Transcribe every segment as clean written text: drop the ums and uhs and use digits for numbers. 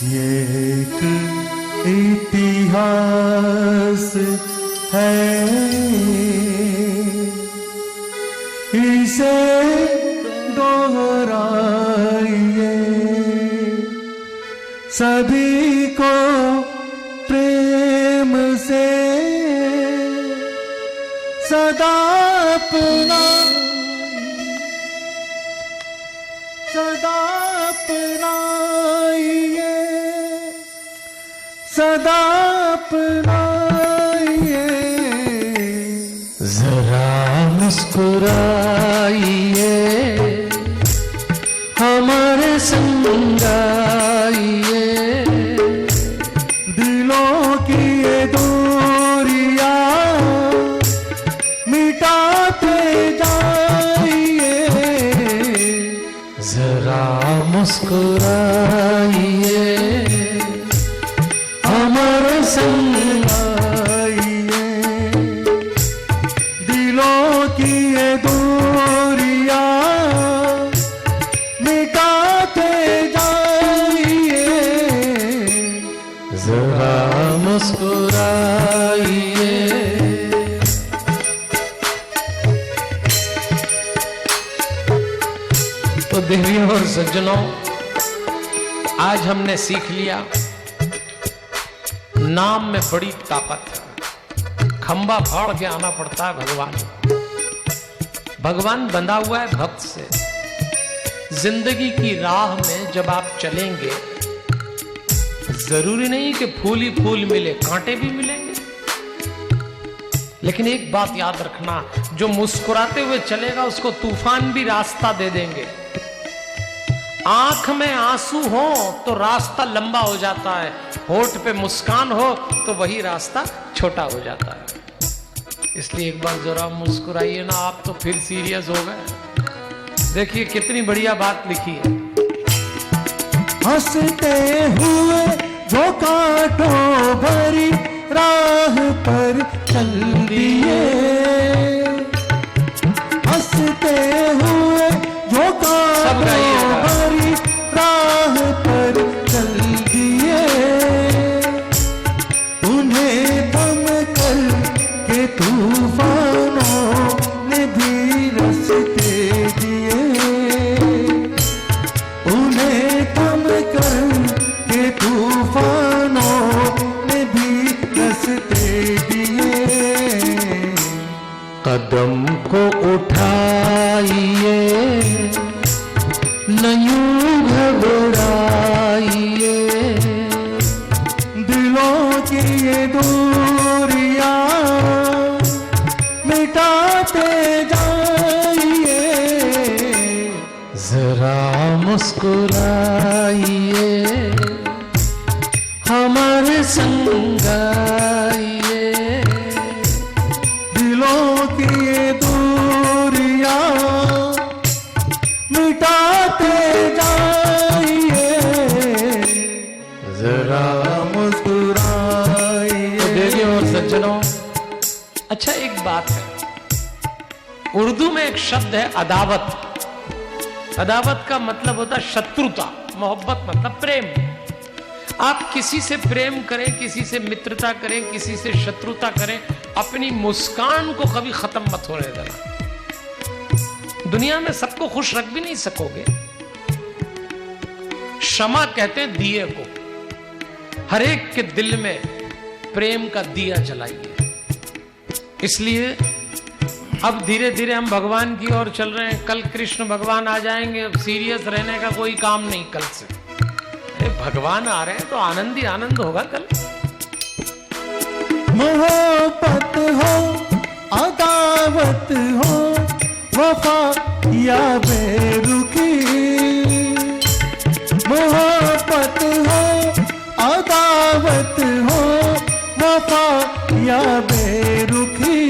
एक इतिहास है, इसे दोहराइए, सभी को प्रेम से सदा अपना, सदा अपनाइए, सदा अपनाइए। जरा मुस्कुराइए, हमारे संग आइए, दिलों की ये दूरियां मिटाते जाइए। जरा मुस्कुराइए, हमारे संग आइए, दिलों की ये दूरियां मिटाते जाइए। जरा मुस्कुराइए। तो देवियों और सज्जनों, आज हमने सीख लिया नाम में बड़ी ताकत है। खंबा फाड़ के आना पड़ता है भगवान। भगवान बंधा हुआ है भक्त से। जिंदगी की राह में जब आप चलेंगे, जरूरी नहीं कि फूल ही फूल मिले, कांटे भी मिलेंगे। लेकिन एक बात याद रखना, जो मुस्कुराते हुए चलेगा उसको तूफान भी रास्ता दे देंगे। आंख में आंसू हो तो रास्ता लंबा हो जाता है, होठ पे मुस्कान हो तो वही रास्ता छोटा हो जाता है। इसलिए एक बार जरा मुस्कुराइए ना, आप तो फिर सीरियस हो गए। देखिए कितनी बढ़िया बात लिखी है। हंसते हुए जो कांटों भरी राह पर चल दिए, हंसते हुए जो कांटों भरी राह पर चल दिए, उन्हें दम कर के तूफानों ने भी रास्ते दिए, उन्हें दम कर के तूफानों ने भी रास्ते दिए। कदम को उठाइए, न यूं घबराइए, दिलों की ये दूरियां मिटाते जाइए। जरा मुस्कुराइए, हमारे संग आइए, दिलों की ये दूरियां मिटाते जाइए। जरा मुस्कुराइए। तो देवियों और सज्जनों, अच्छा एक बात है, उर्दू में एक शब्द है अदावत। अदावत का मतलब होता है शत्रुता। मोहब्बत मतलब प्रेम। आप किसी से प्रेम करें, किसी से मित्रता करें, किसी से शत्रुता करें, अपनी मुस्कान को कभी खत्म मत होने देना। दुनिया में सबको खुश रख भी नहीं सकोगे। क्षमा कहते हैं दिए को। हर एक के दिल में प्रेम का दिया जलाइए। इसलिए अब धीरे धीरे हम भगवान की ओर चल रहे हैं। कल कृष्ण भगवान आ जाएंगे। अब सीरियस रहने का कोई काम नहीं कल से। अरे भगवान आ रहे हैं तो आनंद ही आनंद होगा कल। मोहब्बत हो, अदावत हो, वफा या बेरुखी, मोहब्बत हो, अदावत हो, वफा या बेरुखी,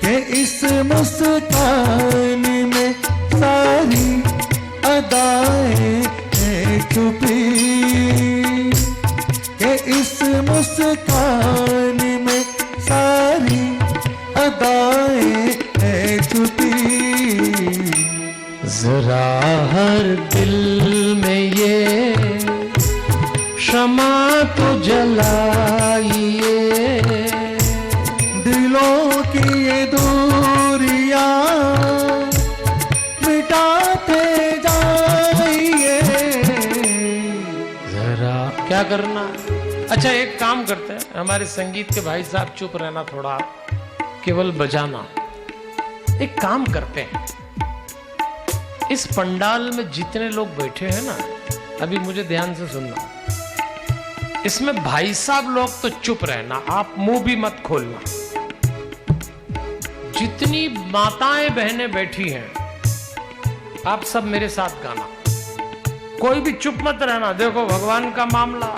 के इस मुस्कान में सारी अदाएं छुपी, के इस मुस्कान में सारी क्षमा तो जलाइए, दिलों की ये दूरियां मिटाते जाइए। जरा क्या करना। अच्छा एक काम करते हैं, हमारे संगीत के भाई साहब चुप रहना, थोड़ा केवल बजाना। एक काम करते हैं, इस पंडाल में जितने लोग बैठे हैं ना, अभी मुझे ध्यान से सुनना, इसमें भाई साहब लोग तो चुप रहना, आप मुंह भी मत खोलना। जितनी माताएं बहनें बैठी हैं, आप सब मेरे साथ गाना, कोई भी चुप मत रहना। देखो भगवान का मामला,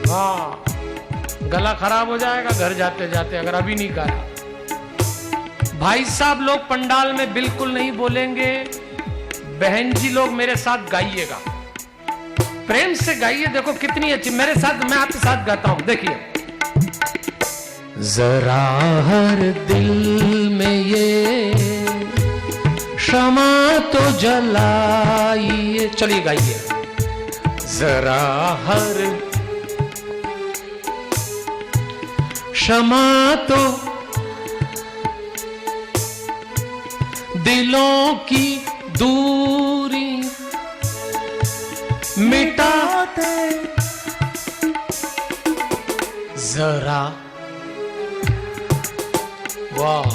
हाँ गला खराब हो जाएगा घर जाते जाते अगर अभी नहीं गाया। भाई साहब लोग पंडाल में बिल्कुल नहीं बोलेंगे, बहन जी लोग मेरे साथ गाइएगा, प्रेम से गाइए। देखो कितनी अच्छी, मेरे साथ, मैं आपके साथ गाता हूं, देखिए। जरा हर दिल में ये क्षमा तो जलाइए, चलिए गाइए। जरा हर क्षमा तो दिलों की दूरी मिटाते, जरा वाह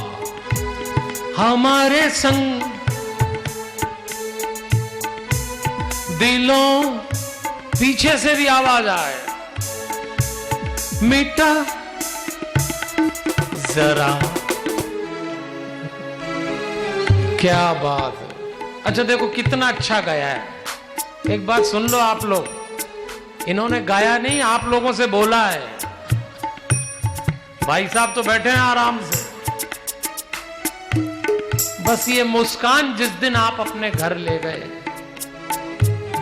हमारे संग दिलों, पीछे से भी आवाज आए, मिटा जरा। क्या बात है। अच्छा देखो कितना अच्छा गाया है। एक बात सुन लो आप लोग, इन्होंने गाया नहीं, आप लोगों से बोला है। भाई साहब तो बैठे हैं आराम से, बस ये मुस्कान जिस दिन आप अपने घर ले गए,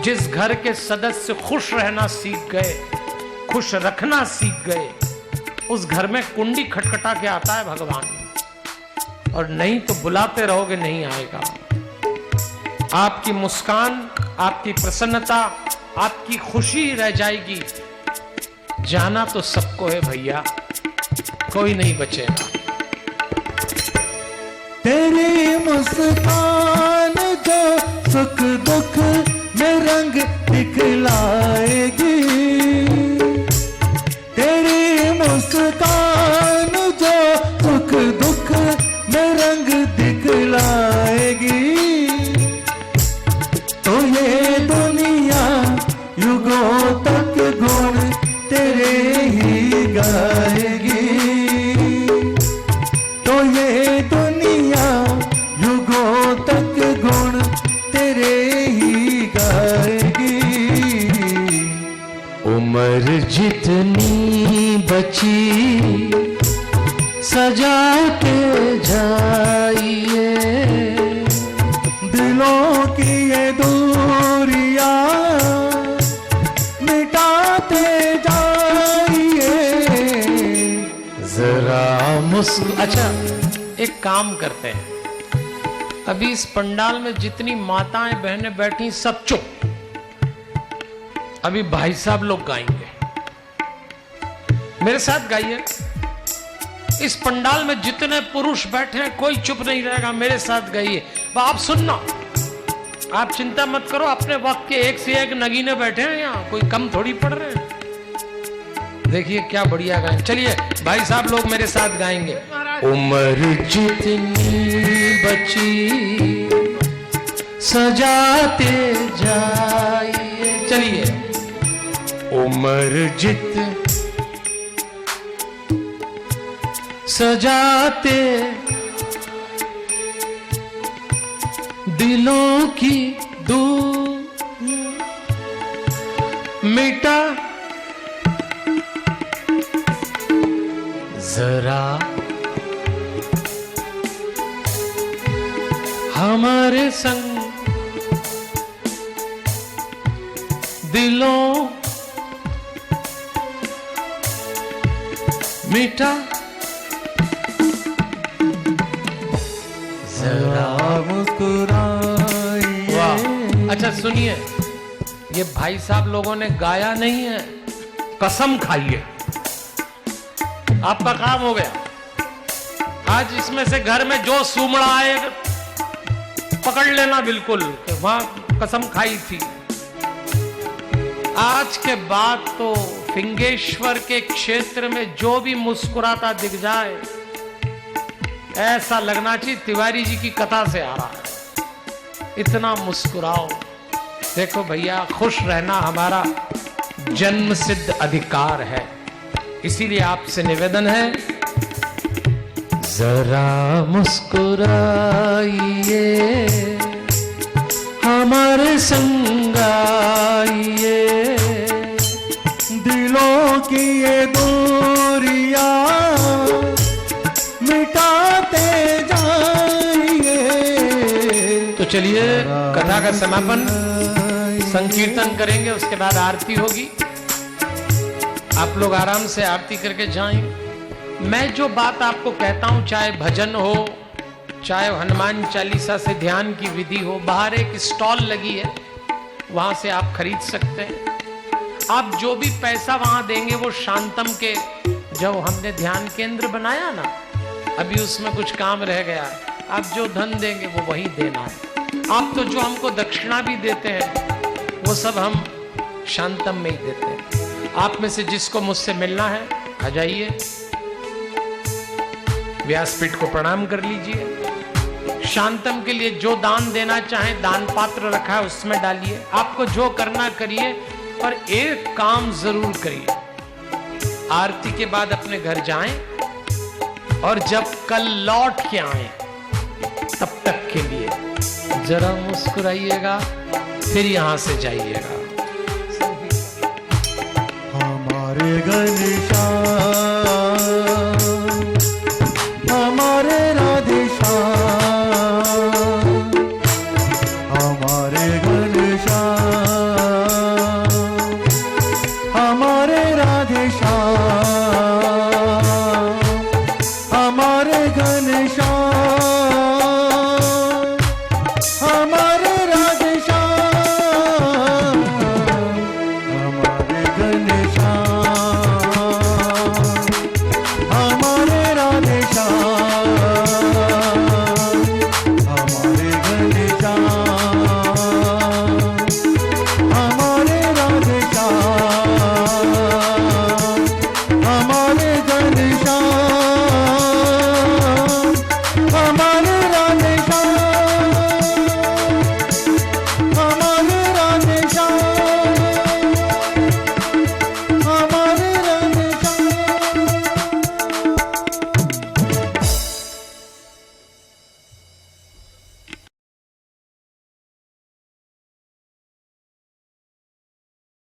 जिस घर के सदस्य खुश रहना सीख गए, खुश रखना सीख गए, उस घर में कुंडी खटखटा के आता है भगवान, और नहीं तो बुलाते रहोगे नहीं आएगा। आपकी मुस्कान, आपकी प्रसन्नता, आपकी खुशी रह जाएगी। जाना तो सबको है भैया, कोई नहीं बचेगा। तेरी मुस्कान जो सुख दुख में रंग दिखलाएगी, तेरी मुस्कान जो सुख दुख में रंग दिखलाएगी, तो ये दुनिया युगों तक गुण तेरे ही गाएगी, तो ये दुनिया युगों तक गुण तेरे ही गाएगी। उम्र जितनी बची सजा के जाइए, दिलों की ये दूरियां मिटाते जाइए। जरा अच्छा एक काम करते हैं, अभी इस पंडाल में जितनी माताएं बहनें बैठी सब चुप, अभी भाई साहब लोग गाएंगे, मेरे साथ गाइए। इस पंडाल में जितने पुरुष बैठे हैं कोई चुप नहीं रहेगा, मेरे साथ गाइए। आप सुनना, आप चिंता मत करो, अपने वक्त के एक से एक नगीने बैठे हैं यहाँ, कोई कम थोड़ी पड़ रहे हैं। देखिए क्या बढ़िया गाएं। चलिए भाई साहब लोग मेरे साथ गाएंगे। उम्र जितनी बची सजाते जाइए, चलिए। उम्र जितनी सजाते दिलों की दूर मिटा जरा हमारे संग दिलों मिटा जरा मुस्कुराइए। वाह अच्छा सुनिए, ये भाई साहब लोगों ने गाया नहीं है, कसम खाइए, आपका काम हो गया। आज इसमें से घर में जो सूमड़ा आए पकड़ लेना बिल्कुल, वहां कसम खाई थी। आज के बाद तो फिंगेश्वर के क्षेत्र में जो भी मुस्कुराता दिख जाए, ऐसा लगना चाहिए तिवारी जी की कथा से आ रहा है, इतना मुस्कुराओ। देखो भैया, खुश रहना हमारा जन्म सिद्ध अधिकार है, इसीलिए आपसे निवेदन है, जरा मुस्कुराइए, हमारे संग आइए, दिलों की ये दूरियां मिटाते जाइए। तो चलिए कथा का समापन, संकीर्तन करेंगे, उसके बाद आरती होगी। आप लोग आराम से आरती करके जाएं। मैं जो बात आपको कहता हूं, चाहे भजन हो, चाहे हनुमान चालीसा से ध्यान की विधि हो, बाहर एक स्टॉल लगी है, वहां से आप खरीद सकते हैं। आप जो भी पैसा वहां देंगे वो शांतम के, जब हमने ध्यान केंद्र बनाया ना, अभी उसमें कुछ काम रह गया है, आप जो धन देंगे वो वही देना है। आप तो जो हमको दक्षिणा भी देते हैं वो सब हम शांतम में ही देते हैं। आप में से जिसको मुझसे मिलना है आ जाइए, व्यासपीठ को प्रणाम कर लीजिए। शांतम के लिए जो दान देना चाहें, दान पात्र रखा है उसमें डालिए। आपको जो करना करिए, और एक काम जरूर करिए, आरती के बाद अपने घर जाएं, और जब कल लौट के आए तब तक के लिए जरा मुस्कुराइएगा, फिर यहां से जाइएगा। हमारे घनश्याम